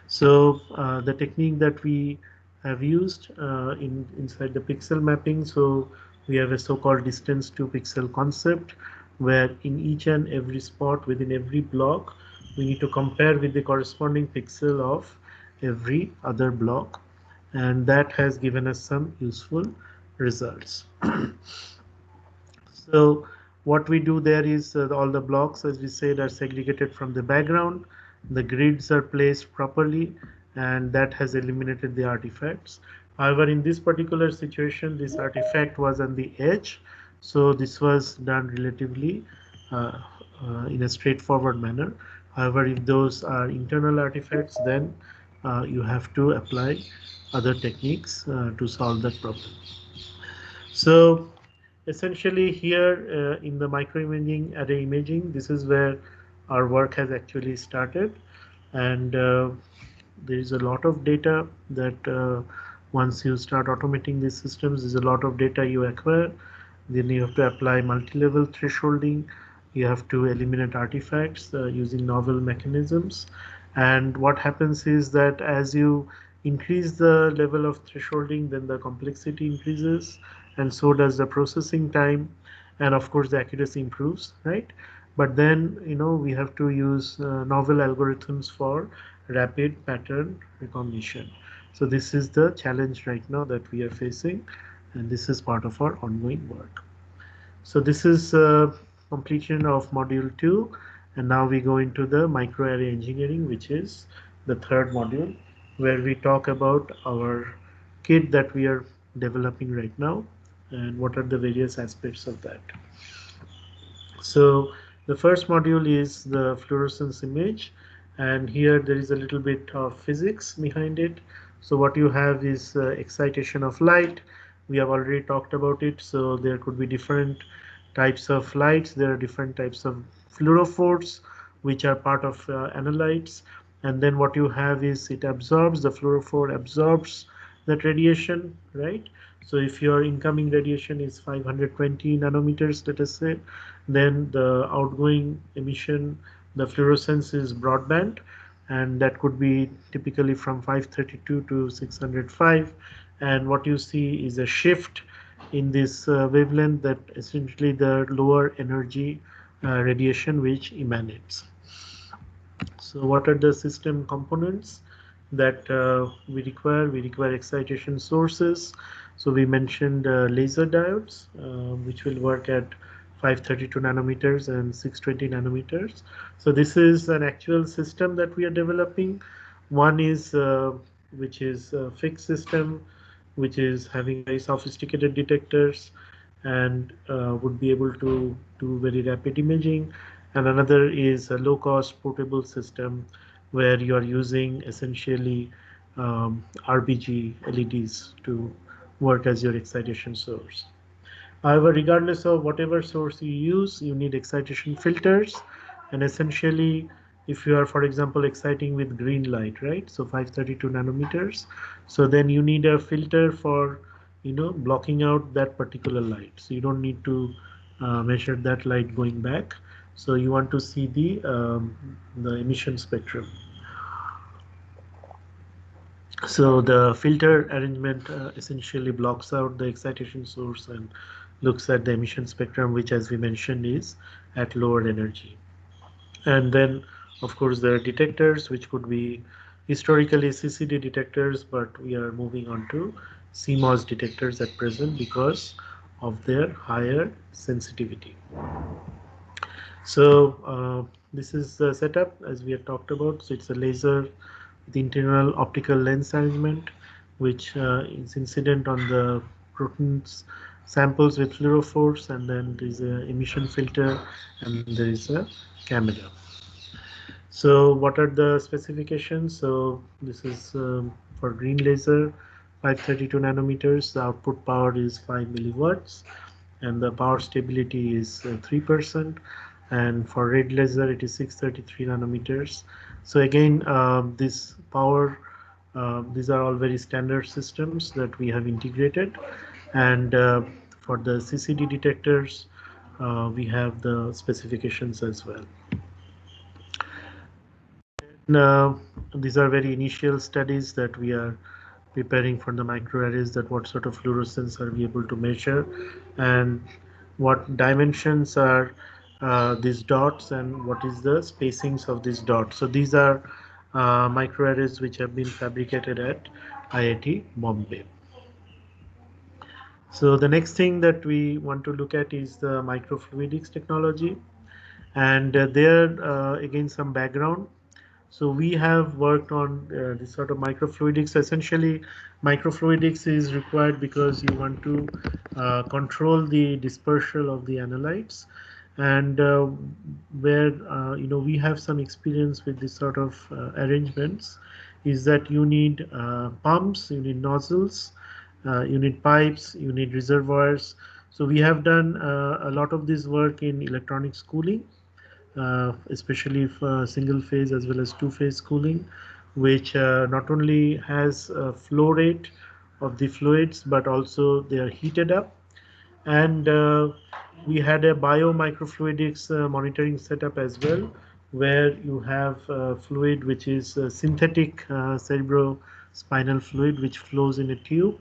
B: So the technique that we have used inside the pixel mapping, so we have a so-called distance to pixel concept, where in each and every spot within every block, we need to compare with the corresponding pixel of every other block, and that has given us some useful results. So what we do there is all the blocks, as we said, are segregated from the background. The grids are placed properly, and that has eliminated the artifacts. However, in this particular situation, this artifact was on the edge, so this was done relatively in a straightforward manner. However, if those are internal artifacts, then you have to apply other techniques to solve that problem. So essentially here in the microimaging array imaging, this is where our work has actually started, and there is a lot of data that once you start automating these systems, there's a lot of data you acquire. Then you have to apply multi-level thresholding. You have to eliminate artifacts using novel mechanisms. And what happens is that as you increase the level of thresholding, then the complexity increases, and so does the processing time, and of course the accuracy improves, right? But then we have to use novel algorithms for rapid pattern recognition. So this is the challenge right now that we are facing, and this is part of our ongoing work. So this is completion of module 2, and now we go into the microarray engineering, which is the third module, where we talk about our kit that we are developing right now and what are the various aspects of that. So the first module is the fluorescence image, and here there is a little bit of physics behind it. So what you have is excitation of light. We have already talked about it. So there could be different types of lights. There are different types of fluorophores, which are part of analytes. And then what you have is it absorbs, the fluorophore absorbs that radiation, right? So if your incoming radiation is 520 nanometers, let us say, then the outgoing emission, the fluorescence is broadband, and that could be typically from 532 to 605. And what you see is a shift in this wavelength, that essentially the lower energy radiation which emanates. So what are the system components that we require? We require excitation sources. So we mentioned laser diodes, which will work at 532 nanometers and 620 nanometers. So this is an actual system that we are developing. One is which is a fixed system, which is having very sophisticated detectors and would be able to do very rapid imaging. And another is a low-cost portable system where you are using essentially RBG LEDs to work as your excitation source. However, regardless of whatever source you use, you need excitation filters. And essentially, if you are, for example, exciting with green light, right? So 532 nanometers. So then you need a filter for, blocking out that particular light. So you don't need to measure that light going back. So you want to see the emission spectrum. So the filter arrangement essentially blocks out the excitation source and looks at the emission spectrum, which, as we mentioned, is at lower energy. And then, of course, there are detectors, which could be historically CCD detectors, but we are moving on to CMOS detectors at present because of their higher sensitivity. So this is the setup as we have talked about. So it's a laser with internal optical lens arrangement, which is incident on the proteins samples with fluorophores, and then there is an emission filter, and there is a camera. So what are the specifications? So this is for green laser, 532 nanometers. The output power is 5 milliwatts, and the power stability is 3%. And for red laser, it is 633 nanometers. So again, this power, these are all very standard systems that we have integrated. And for the CCD detectors, we have the specifications as well. These are very initial studies that we are preparing for the microarrays, that what sort of fluorescence are we able to measure, and what dimensions are these dots, and what is the spacings of these dots. So these are microarrays which have been fabricated at IIT Bombay. So the next thing that we want to look at is the microfluidics technology, and there again some background. So we have worked on this sort of microfluidics. Essentially, microfluidics is required because you want to control the dispersal of the analytes, and where we have some experience with this sort of arrangements, is that you need pumps, you need nozzles, you need pipes, you need reservoirs. So we have done a lot of this work in electronics cooling, especially for single phase as well as two-phase cooling, which not only has a flow rate of the fluids, but also they are heated up. And we had a biomicrofluidics monitoring setup as well, where you have fluid which is synthetic cerebrospinal fluid which flows in a tube,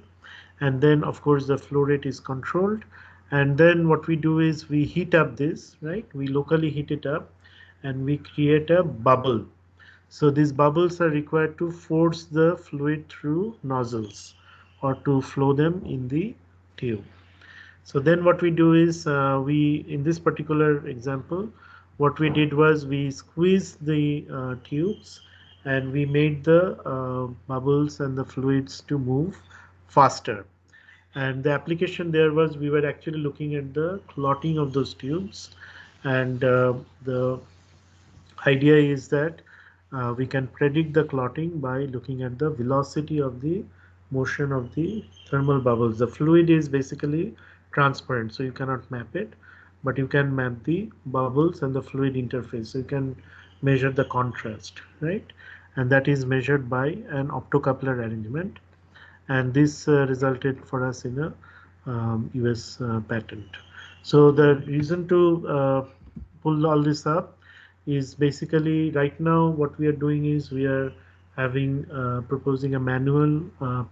B: and then of course the flow rate is controlled. And then what we do is we heat up this, right? We locally heat it up and we create a bubble. So these bubbles are required to force the fluid through nozzles or to flow them in the tube. So then what we do is in this particular example, what we did was we squeezed the tubes and we made the bubbles and the fluids to move faster. And the application there was we were actually looking at the clotting of those tubes, and the idea is that we can predict the clotting by looking at the velocity of the motion of the thermal bubbles. The fluid is basically transparent, so you cannot map it, but you can map the bubbles and the fluid interface. So you can measure the contrast, right? And that is measured by an optocoupler arrangement. And this resulted for us in a US patent. So the reason to pull all this up is basically right now what we are doing is we are having proposing a manual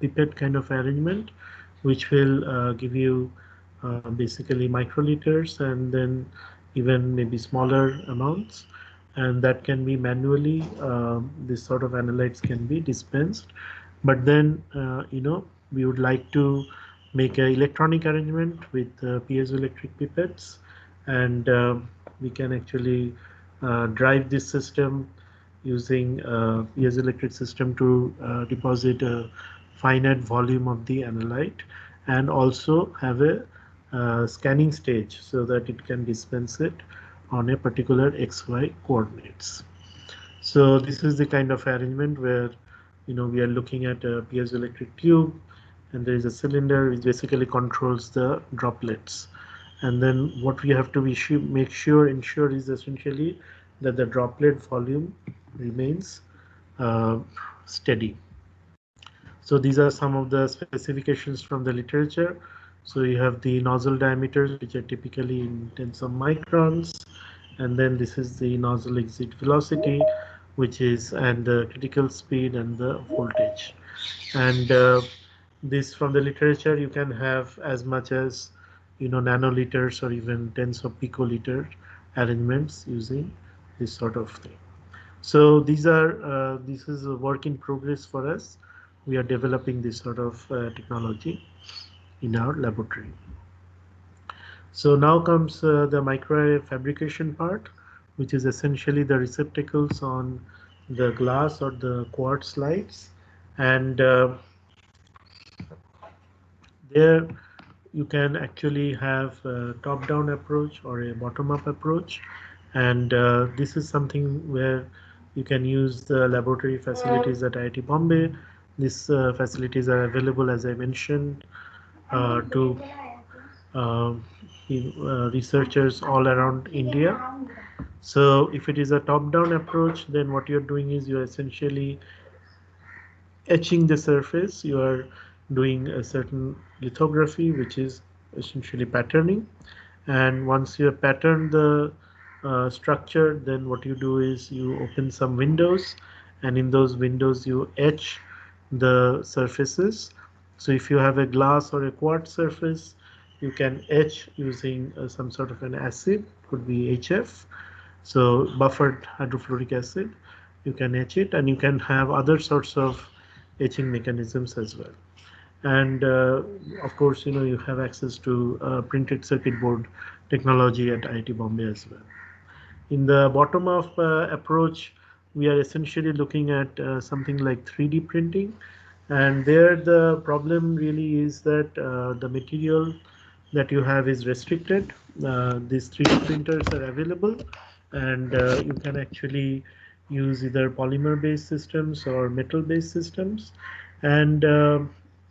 B: pipette kind of arrangement, which will give you basically microliters and then even maybe smaller amounts, and that can be manually this sort of analytes can be dispensed. But then we would like to make an electronic arrangement with piezoelectric pipettes, and we can actually drive this system using piezoelectric system to deposit a finite volume of the analyte, and also have a scanning stage so that it can dispense it on a particular XY coordinates. So this is the kind of arrangement where we are looking at a piezoelectric tube, and there is a cylinder which basically controls the droplets. And then what we have to ensure is essentially that the droplet volume remains steady. So these are some of the specifications from the literature. So you have the nozzle diameters, which are typically in tens of microns, and then this is the nozzle exit velocity, which is and the critical speed and the voltage. And this from the literature you can have as much as nanoliters or even tens of picoliter arrangements using this sort of thing. So this is a work in progress for us. We are developing this sort of technology in our laboratory. So now comes the microarray fabrication part, which is essentially the receptacles on the glass or the quartz slides, and there you can actually have a top-down approach or a bottom-up approach, and this is something where you can use the laboratory facilities at IIT Bombay. These facilities are available, as I mentioned, to researchers all around India. So if it is a top-down approach, then what you're doing is you're essentially etching the surface. You are doing a certain lithography, which is essentially patterning. And once you have patterned the structure, then what you do is you open some windows, and in those windows you etch the surfaces. So if you have a glass or a quartz surface, you can etch using some sort of an acid, could be HF, so buffered hydrofluoric acid. You can etch it, and you can have other sorts of etching mechanisms as well. And of course, you have access to printed circuit board technology at IIT Bombay as well. In the bottom-up approach, we are essentially looking at something like 3D printing, and there the problem really is that the material that you have is restricted. These 3D printers are available, and you can actually use either polymer-based systems or metal-based systems, and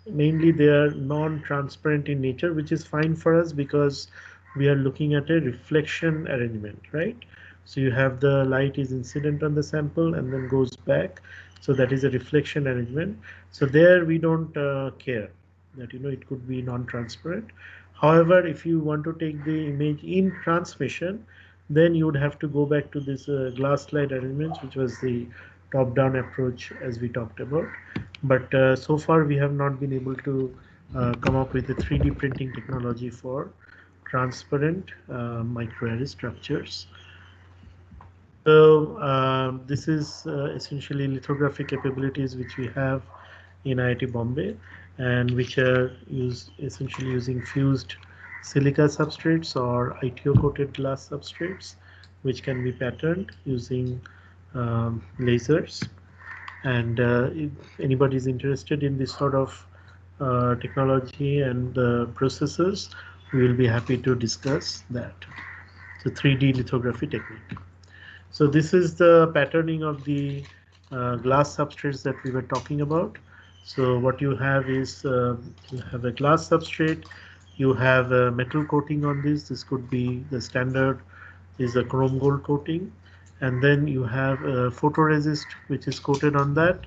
B: mainly they are non-transparent in nature, which is fine for us because we are looking at a reflection arrangement, right? So you have the light is incident on the sample and then goes back. So that is a reflection arrangement. So there we don't care that, it could be non-transparent. However, if you want to take the image in transmission, then you would have to go back to this glass slide arrangements, which was the top-down approach as we talked about. But so far we have not been able to come up with a 3D printing technology for transparent microarray structures. So this is essentially lithography capabilities which we have in IIT Bombay, and which are essentially using fused silica substrates or ITO coated glass substrates, which can be patterned using lasers. And if anybody is interested in this sort of technology and processes, we will be happy to discuss that. So 3D lithography technique. So this is the patterning of the glass substrates that we were talking about. So what you have is you have a glass substrate, you have a metal coating on this. This could be the standard is a chrome gold coating, and then you have a photoresist which is coated on that,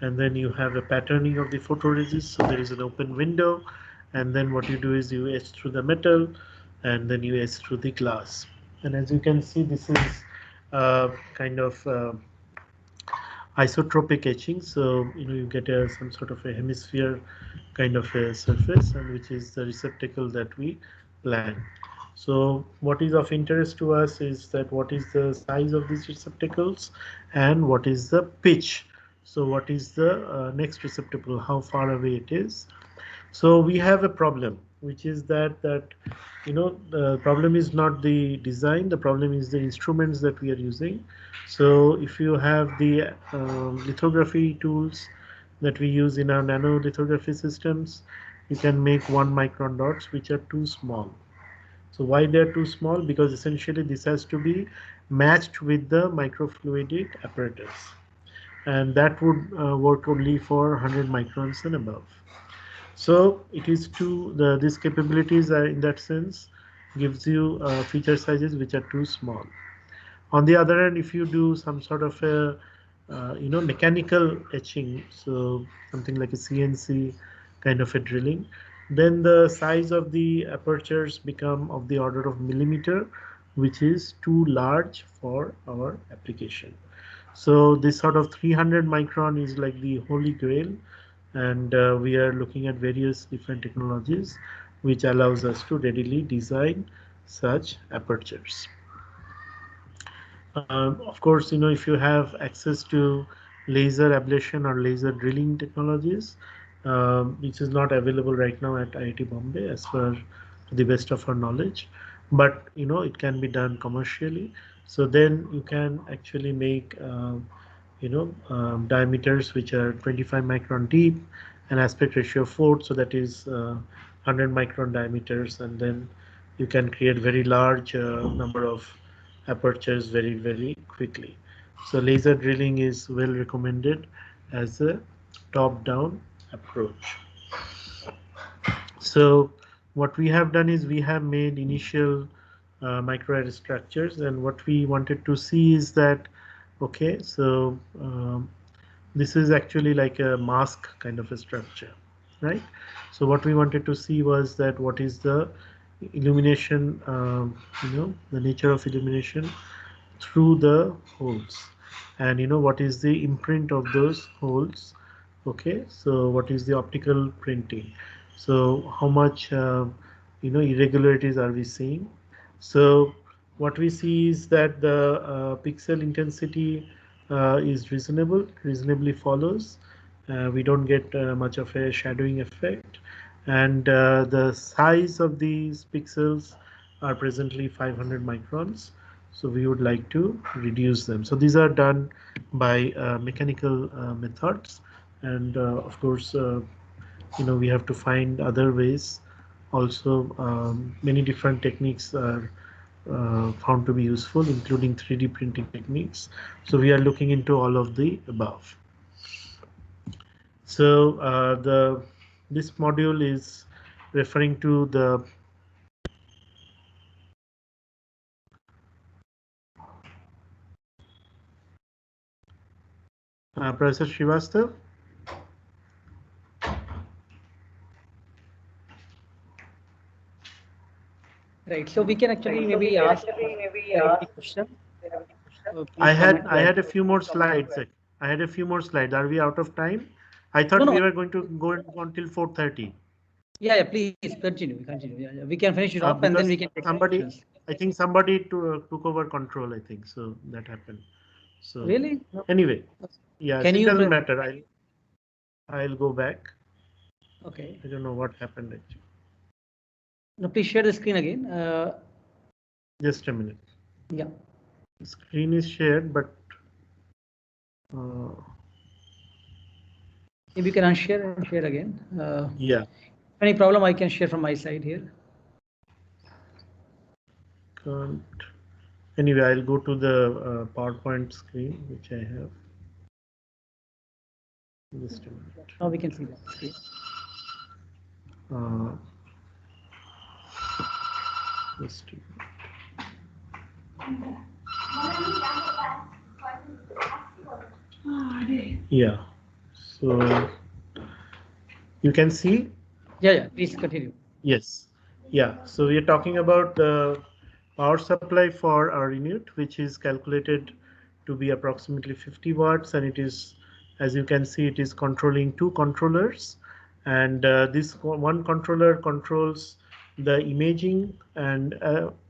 B: and then you have a patterning of the photoresist. So there is an open window, and then what you do is you etch through the metal, and then you etch through the glass. And as you can see, this is kind of isotropic etching. So you get some sort of a hemisphere kind of a surface, and which is the receptacle that we plan. So what is of interest to us is that what is the size of these receptacles and what is the pitch. So what is the next receptacle, how far away it is. So we have a problem, which is that the problem is not the design, the problem is the instruments that we are using. So if you have the lithography tools that we use in our nano lithography systems, you can make 1 micron dots which are too small. So why they're too small? Because essentially this has to be matched with the microfluidic apparatus, and that would work only for 100 microns and above. So it is these capabilities are in that sense gives you feature sizes which are too small. On the other hand, if you do some sort of a mechanical etching, so something like a CNC kind of a drilling, then the size of the apertures become of the order of millimeter, which is too large for our application. So this sort of 300 micron is like the holy grail, and we are looking at various different technologies which allows us to readily design such apertures. Of course, if you have access to laser ablation or laser drilling technologies, which is not available right now at IIT Bombay as per the best of our knowledge, but it can be done commercially. So then you can actually make diameters which are 25 micron deep and aspect ratio 4, so that is 100 micron diameters, and then you can create very large number of apertures very quickly. So laser drilling is well recommended as a top-down approach. So what we have done is we have made initial microarray structures, and what we wanted to see is that okay, so this is actually like a mask kind of a structure, right? So what we wanted to see was that what is the illumination, the nature of illumination through the holes, and what is the imprint of those holes. Okay, so what is the optical printing, so how much irregularities are we seeing. So what we see is that the pixel intensity is reasonably follows. We don't get much of a shadowing effect, and the size of these pixels are presently 500 microns. So we would like to reduce them. So these are done by mechanical methods, and of course, we have to find other ways. Also, many different techniques are found to be useful, including 3D printing techniques. So we are looking into all of the above. So the this module is referring to the Professor Srivastav.
A: Right. So we can actually maybe ask a question.
B: I had a few more slides. I had a few more slides. Are we out of time? I thought we were going to go until 4:30.
A: Yeah, please continue. Yeah, we can finish it off and then we can take questions.
B: I think somebody took over control. I think so that happened. So
A: really?
B: Anyway, yeah, it doesn't matter. I'll go back.
A: Okay.
B: I don't know what happened actually.
A: No, please share the screen again.
B: Just a minute.
A: Yeah.
B: The screen is shared, but
A: maybe you can unshare and share again.
B: Yeah.
A: Any problem, I can share from my side here.
B: Can't. Anyway, I'll go to the PowerPoint screen, which I have. Just a minute.
A: Now we can see that screen.
B: Just a minute. Yeah. So you can see?
A: Yeah. Please continue.
B: Yes. Yeah. So we are talking about the power supply for our unit, which is calculated to be approximately 50 watts, and it is, as you can see, it is controlling two controllers, and this one controller controls the imaging and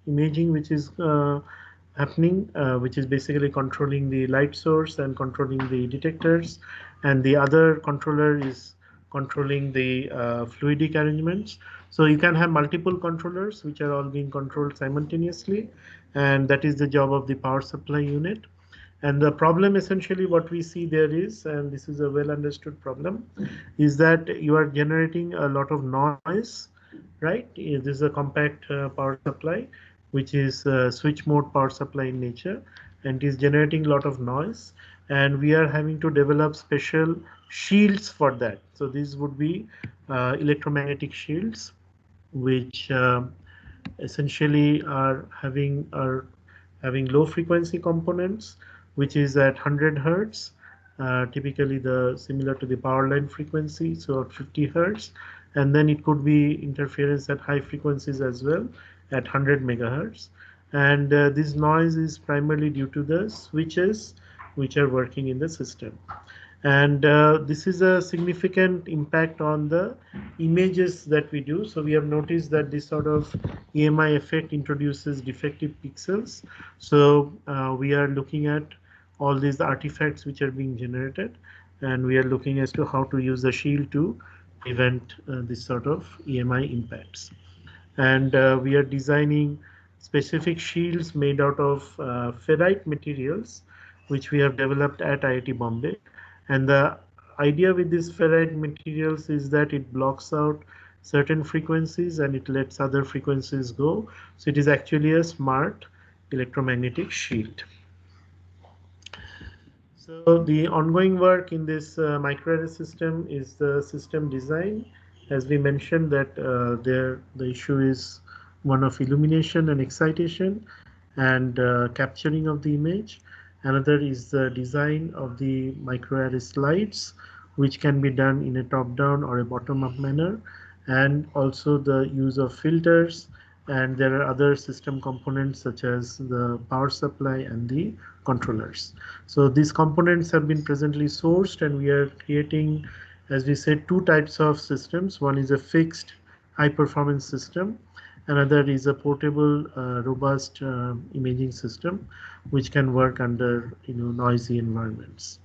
B: imaging which is happening, which is basically controlling the light source and controlling the detectors, and the other controller is controlling the fluidic arrangements. So you can have multiple controllers which are all being controlled simultaneously, and that is the job of the power supply unit. And the problem essentially what we see there is, and this is a well understood problem, is that you are generating a lot of noise, right? This is a compact power supply, which is switch mode power supply in nature, and is generating a lot of noise, and we are having to develop special shields for that. So these would be electromagnetic shields, which essentially are having low frequency components, which is at 100 hertz, typically similar to the power line frequency, so at 50 hertz, and then it could be interference at high frequencies as well at 100 megahertz. And this noise is primarily due to the switches which are working in the system. And this is a significant impact on the images that we do. So we have noticed that this sort of EMI effect introduces defective pixels. So we are looking at all these artifacts which are being generated, and we are looking as to how to use the shield to prevent this sort of EMI impacts. And we are designing specific shields made out of ferrite materials, which we have developed at IIT Bombay. And the idea with these ferrite materials is that it blocks out certain frequencies and it lets other frequencies go. So it is actually a smart electromagnetic shield. So the ongoing work in this microarray system is the system design. As we mentioned that the issue is one of illumination and excitation and capturing of the image. Another is the design of the microarray slides, which can be done in a top-down or a bottom-up manner, and also the use of filters. And there are other system components such as the power supply and the controllers. So these components have been presently sourced, and we are creating, as we said, two types of systems. One is a fixed high-performance system. Another is a portable, robust imaging system, which can work under noisy environments.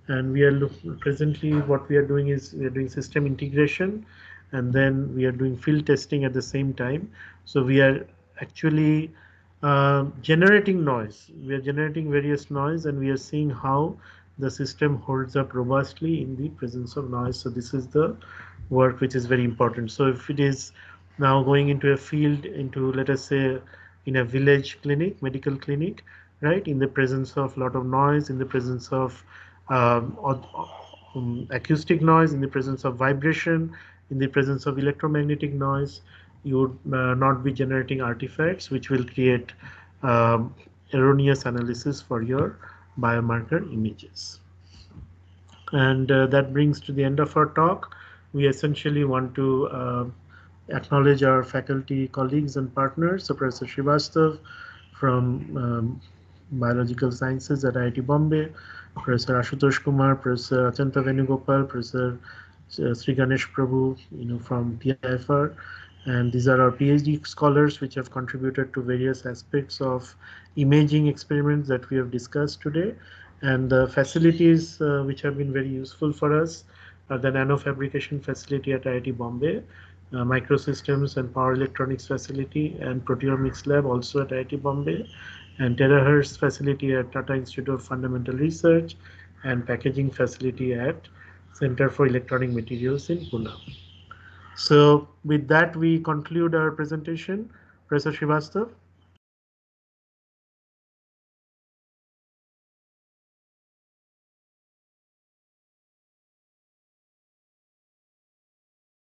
B: And we are presently what we are doing is we are doing system integration, and then we are doing field testing at the same time. So we are actually generating noise. We are generating various noise, and we are seeing how the system holds up robustly in the presence of noise. So this is the work which is very important. So if it is now going into a field, into, let us say, in a village clinic, medical clinic, right, in the presence of a lot of noise, in the presence of acoustic noise, in the presence of vibration, in the presence of electromagnetic noise, you would not be generating artifacts which will create erroneous analysis for your biomarker images. And that brings to the end of our talk. We essentially want to acknowledge our faculty colleagues and partners, so Professor Srivastav from Biological Sciences at IIT Bombay, Professor Ashutosh Kumar, Professor Achanta Venugopal, Professor Sri Ganesh Prabhu, from PIFR, and these are our PhD scholars which have contributed to various aspects of imaging experiments that we have discussed today. And the facilities which have been very useful for us are the Nano Fabrication facility at IIT Bombay, Microsystems and Power Electronics facility, and Proteomics lab also at IIT Bombay, and terahertz facility at Tata Institute of Fundamental Research, and packaging facility at Center for Electronic Materials in Pune. So with that, we conclude our presentation. Professor Srivastav.